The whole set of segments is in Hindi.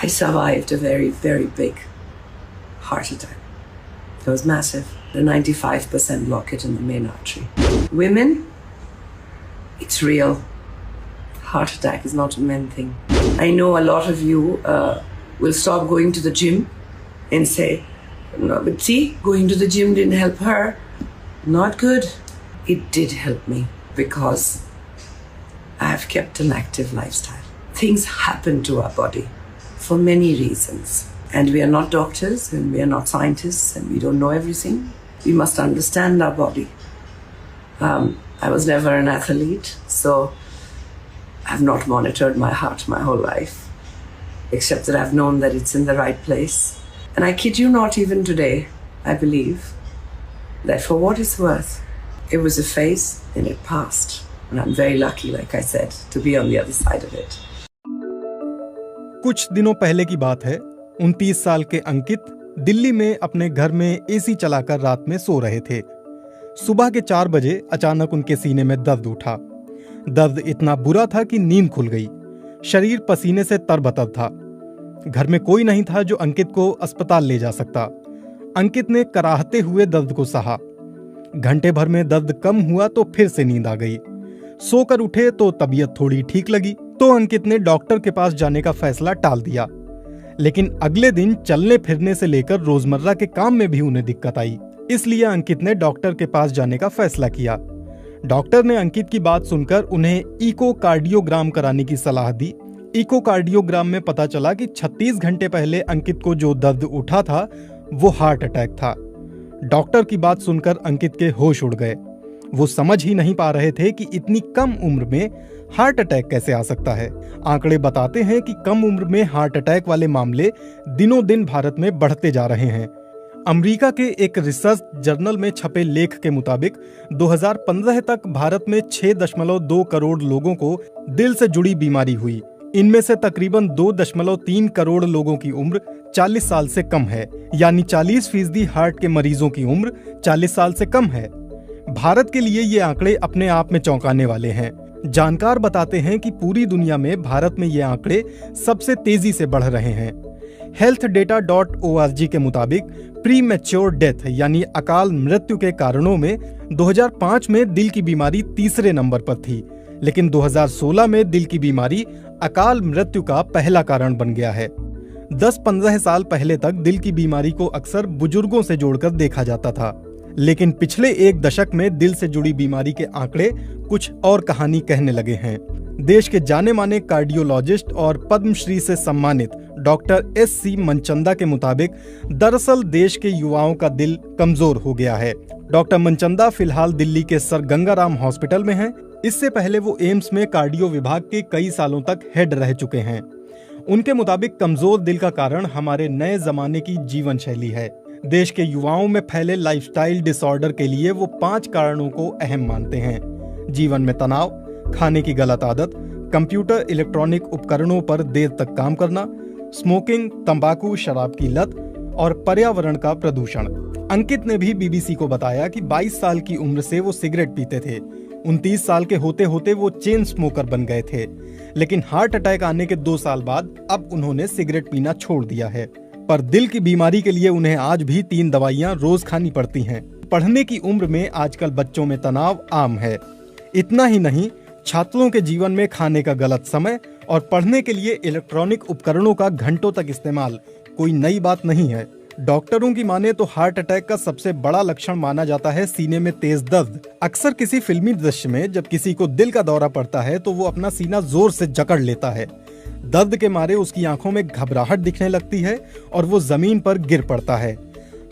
I survived a very, very big heart attack. It was massive. The 95% blockage in the main artery. Women, it's real. Heart attack is not a men thing. I know a lot of you will stop going to the gym and say, no, but see, going to the gym didn't help her. Not good. It did help me because I have kept an active lifestyle. Things happen to our body for many reasons. And we are not doctors and we are not scientists and we don't know everything. We must understand our body. I was never an athlete, so I've not monitored my heart my whole life, except that I've known that it's in the right place. And I kid you not, even today, I believe that for what it's worth, it was a phase and it passed. And I'm very lucky, like I said, to be on the other side of it. कुछ दिनों पहले की बात है। 29 साल के अंकित दिल्ली में अपने घर में एसी चलाकर रात में सो रहे थे। सुबह के 4 बजे अचानक उनके सीने में दर्द उठा। दर्द इतना बुरा था कि नींद खुल गई। शरीर पसीने से तरबतर था। घर में कोई नहीं था जो अंकित को अस्पताल ले जा सकता। अंकित ने कराहते हुए दर्द को सहा। घंटे भर में दर्द कम हुआ तो फिर से नींद आ गई। सोकर उठे तो तबीयत थोड़ी ठीक लगी, तो अंकित ने डॉक्टर के पास जाने का फैसला टाल दिया। लेकिन अगले दिन चलने फिरने से लेकर रोजमर्रा के काम में भी उन्हें दिक्कत आई। इसलिए अंकित ने डॉक्टर के पास जाने का फैसला किया। डॉक्टर ने अंकित की बात सुनकर उन्हें इकोकार्डियोग्राम कराने की सलाह दी। इकोकार्डियोग्राम में पता चला कि 36 घंटे पहले अंकित को जो दर्द उठा था वो हार्ट अटैक था। डॉक्टर की बात सुनकर अंकित के होश उड़ गए। वो समझ ही नहीं पा रहे थे कि इतनी कम उम्र में हार्ट अटैक कैसे आ सकता है। आंकड़े बताते हैं कि कम उम्र में हार्ट अटैक वाले मामले दिनों दिन भारत में बढ़ते जा रहे हैं। अमेरिका के एक रिसर्च जर्नल में छपे लेख के मुताबिक 2015 तक भारत में 6.2 करोड़ लोगों को दिल से जुड़ी बीमारी हुई। इनमें से तकरीबन 2.3 करोड़ लोगों की उम्र 40 साल से कम है, यानी 40% हार्ट के मरीजों की उम्र 40 साल से कम है। भारत के लिए ये आंकड़े अपने आप में चौंकाने वाले हैं। जानकार बताते हैं कि पूरी दुनिया में भारत में ये आंकड़े सबसे तेजी से बढ़ रहे हैं। healthdata.org के मुताबिक प्री मैच्योर डेथ यानी अकाल मृत्यु के कारणों में 2005 में दिल की बीमारी तीसरे नंबर पर थी, लेकिन 2016 में दिल की बीमारी अकाल मृत्यु का पहला कारण बन गया है। 10-15 साल पहले तक दिल की बीमारी को अक्सर बुजुर्गों से जोड़कर देखा जाता था, लेकिन पिछले एक दशक में दिल से जुड़ी बीमारी के आंकड़े कुछ और कहानी कहने लगे हैं। देश के जाने माने कार्डियोलॉजिस्ट और पद्मश्री से सम्मानित डॉक्टर S.C. मनचंदा के मुताबिक दरअसल देश के युवाओं का दिल कमजोर हो गया है। डॉक्टर मनचंदा फिलहाल दिल्ली के सर गंगाराम हॉस्पिटल में हैं। इससे पहले वो एम्स में कार्डियो विभाग के कई सालों तक हेड रह चुके हैं। उनके मुताबिक कमजोर दिल का कारण हमारे नए जमाने की जीवन शैली है। देश के युवाओं में फैले लाइफस्टाइल डिसऑर्डर के लिए वो 5 कारणों को अहम मानते हैं: जीवन में तनाव, खाने की गलत आदत, कंप्यूटर इलेक्ट्रॉनिक उपकरणों पर देर तक काम करना, स्मोकिंग, तंबाकू, शराब की लत और पर्यावरण का प्रदूषण। अंकित ने भी BBC को बताया कि 22 साल की उम्र से वो सिगरेट पीते थे। 29 साल के होते होते वो चेन स्मोकर बन गए थे, लेकिन हार्ट अटैक आने के 2 साल बाद अब उन्होंने सिगरेट पीना छोड़ दिया है। पर दिल की बीमारी के लिए उन्हें आज भी 3 दवाइयां रोज खानी पड़ती हैं। पढ़ने की उम्र में आजकल बच्चों में तनाव आम है। इतना ही नहीं, छात्रों के जीवन में खाने का गलत समय और पढ़ने के लिए इलेक्ट्रॉनिक उपकरणों का घंटों तक इस्तेमाल कोई नई बात नहीं है। डॉक्टरों की माने तो हार्ट अटैक का सबसे बड़ा लक्षण माना जाता है सीने में तेज दर्द। अक्सर किसी फिल्मी दृश्य में जब किसी को दिल का दौरा पड़ता है तो वो अपना सीना जोर से जकड़ लेता है। दर्द के मारे उसकी आंखों में घबराहट दिखने लगती है और वो जमीन पर गिर पड़ता है।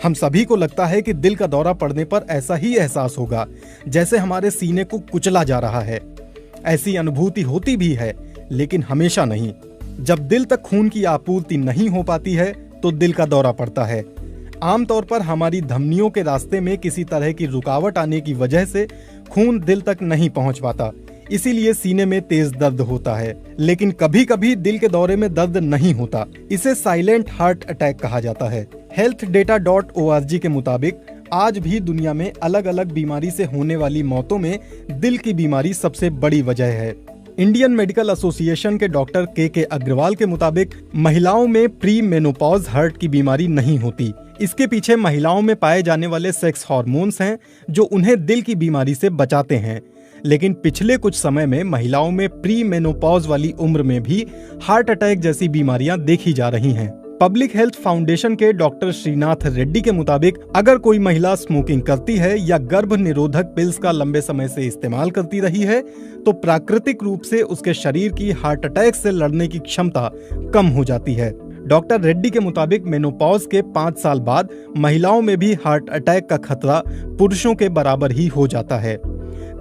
हम सभी को लगता है कि दिल का दौरा पड़ने पर ऐसा ही एहसास होगा जैसे हमारे सीने को कुचला जा रहा है। ऐसी अनुभूति होती भी है, लेकिन हमेशा नहीं। जब दिल तक खून की आपूर्ति नहीं हो पाती है तो दिल का दौरा पड़ता है। आमतौर पर हमारी धमनियों के रास्ते में किसी तरह की रुकावट आने की वजह से खून दिल तक नहीं पहुंच पाता, इसीलिए सीने में तेज दर्द होता है। लेकिन कभी कभी दिल के दौरे में दर्द नहीं होता, इसे साइलेंट हार्ट अटैक कहा जाता है। healthdata.org के मुताबिक आज भी दुनिया में अलग अलग बीमारी से होने वाली मौतों में दिल की बीमारी सबसे बड़ी वजह है। इंडियन मेडिकल एसोसिएशन के डॉक्टर के अग्रवाल के मुताबिक महिलाओं में प्री मेनोपॉज हार्ट की बीमारी नहीं होती। इसके पीछे महिलाओं में पाए जाने वाले सेक्स हार्मोन्स हैं जो उन्हें दिल की बीमारी से बचाते हैं। लेकिन पिछले कुछ समय में महिलाओं में प्री मेनोपॉज वाली उम्र में भी हार्ट अटैक जैसी बीमारियां देखी जा रही हैं। पब्लिक हेल्थ फाउंडेशन के डॉक्टर श्रीनाथ रेड्डी के मुताबिक अगर कोई महिला स्मोकिंग करती है या गर्भ निरोधक पिल्स का लंबे समय से इस्तेमाल करती रही है तो प्राकृतिक रूप से उसके शरीर की हार्ट अटैक से लड़ने की क्षमता कम हो जाती है। डॉक्टर रेड्डी के मुताबिक मेनोपॉज के 5 साल बाद महिलाओं में भी हार्ट अटैक का खतरा पुरुषों के बराबर ही हो जाता है।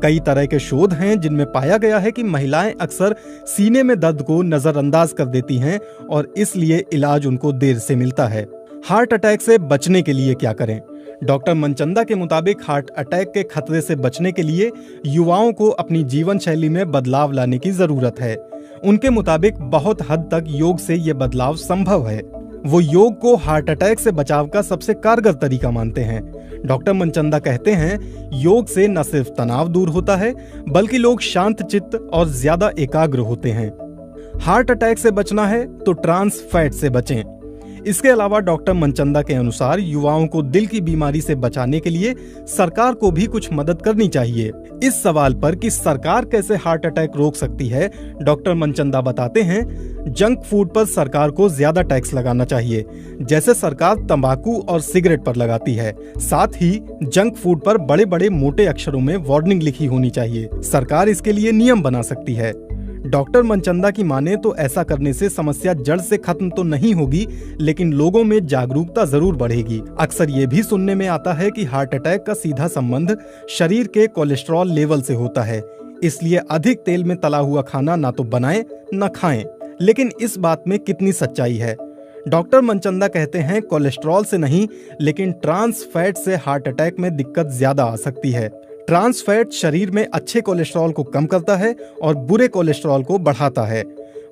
कई तरह के शोध हैं जिनमें पाया गया है कि महिलाएं अक्सर सीने में दर्द को नजरअंदाज कर देती हैं और इसलिए इलाज उनको देर से मिलता है। हार्ट अटैक से बचने के लिए क्या करें? डॉक्टर मनचंदा के मुताबिक हार्ट अटैक के खतरे से बचने के लिए युवाओं को अपनी जीवन शैली में बदलाव लाने की जरूरत है। उनके मुताबिक बहुत हद तक योग से ये बदलाव संभव है। वो योग को हार्ट अटैक से बचाव का सबसे कारगर तरीका मानते हैं। डॉक्टर मनचंदा कहते हैं, योग से न सिर्फ तनाव दूर होता है बल्कि लोग शांत चित्त और ज्यादा एकाग्र होते हैं। हार्ट अटैक से बचना है तो ट्रांस फैट से बचें। इसके अलावा डॉक्टर मनचंदा के अनुसार युवाओं को दिल की बीमारी से बचाने के लिए सरकार को भी कुछ मदद करनी चाहिए। इस सवाल पर कि सरकार कैसे हार्ट अटैक रोक सकती है, डॉक्टर मनचंदा बताते हैं, जंक फूड पर सरकार को ज्यादा टैक्स लगाना चाहिए, जैसे सरकार तंबाकू और सिगरेट पर लगाती है। साथ ही जंक फूड पर बड़े बड़े मोटे अक्षरों में वार्निंग लिखी होनी चाहिए। सरकार इसके लिए नियम बना सकती है। डॉक्टर मनचंदा की माने तो ऐसा करने से समस्या जड़ से खत्म तो नहीं होगी, लेकिन लोगों में जागरूकता जरूर बढ़ेगी। अक्सर ये भी सुनने में आता है कि हार्ट अटैक का सीधा संबंध शरीर के कोलेस्ट्रॉल लेवल से होता है, इसलिए अधिक तेल में तला हुआ खाना ना तो बनाएं न खाएं। लेकिन इस बात में कितनी सच्चाई है? डॉक्टर मनचंदा कहते हैं, कोलेस्ट्रॉल से नहीं लेकिन ट्रांस फैट से हार्ट अटैक में दिक्कत ज्यादा आ सकती है। ट्रांस फैट शरीर में अच्छे कोलेस्ट्रॉल को कम करता है और बुरे कोलेस्ट्रॉल को बढ़ाता है।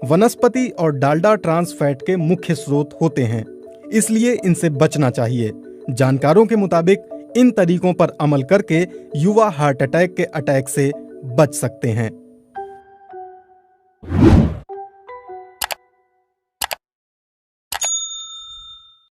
वनस्पति और डालडा ट्रांस फैट के मुख्य स्रोत होते हैं, इसलिए इनसे बचना चाहिए। जानकारों के मुताबिक इन तरीकों पर अमल करके युवा हार्ट अटैक के अटैक से बच सकते हैं।